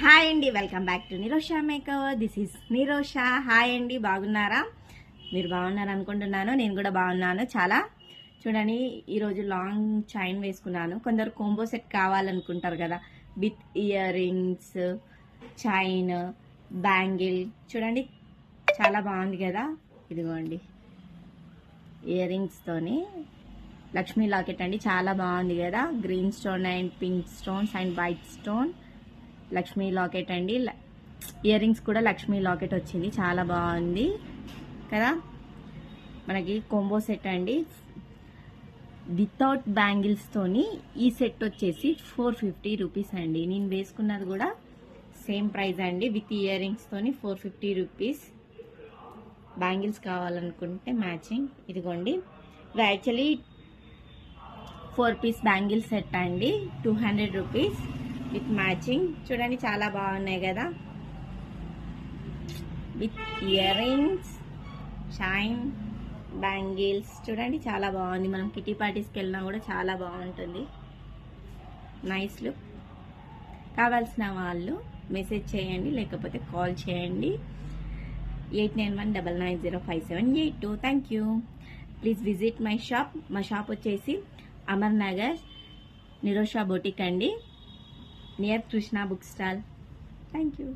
Hi అండి, welcome back to Nirosha makeover. This is Nirosha. Hi అండి, బాగున్నారా? మీరు బాగున్నారు అనుకుంటున్నాను. నేను కూడా బాగున్నాను చాలా. చూడండి, ఈరోజు లాంగ్ చైన్ వేసుకున్నాను. కొందరు కోంబో సెట్ కావాలనుకుంటారు కదా, with ear rings, chain, bangle. చూడండి, చాలా బాగుంది కదా. ఇదిగోండి, ఇయర్ రింగ్స్తోని లక్ష్మీ లాకెట్ అండి, చాలా బాగుంది కదా. Green stone and pink stones and white stone Lakshmi locket అండి. ఇయర్ రింగ్స్ కూడా లక్ష్మీ లాకెట్ వచ్చింది, చాలా బాగుంది కదా. మనకి కోంబో సెట్ అండి, వితౌట్ బ్యాంగిల్స్తోని ఈ సెట్ వచ్చేసి 450 రూపీస్ అండి. నేను వేసుకున్నది కూడా సేమ్ ప్రైస్ అండి. విత్ ఇయర్ రింగ్స్తోని 450 రూపీస్. బ్యాంగిల్స్ కావాలనుకుంటే మ్యాచింగ్ ఇదిగోండి. ఇది యాక్చువల్లీ 4 పీస్ బ్యాంగిల్ సెట్ అండి, 200 రూపీస్ విత్ మ్యాచింగ్. చూడండి, చాలా బాగున్నాయి కదా. With ear rings, chain, bangles. చూడండి, చాలా బాగుంది. మనం కిటీ పార్టీస్కి వెళ్ళినా కూడా చాలా బాగుంటుంది. Nice look. కావాల్సిన వాళ్ళు మెసేజ్ చేయండి, లేకపోతే కాల్ చేయండి. 8919905782. Thank you. Please visit my shop. మా షాప్ వచ్చేసి అమర్ నగర్, నిరోషా బొటిక్ అండి, near Krishna book stall. Thank you.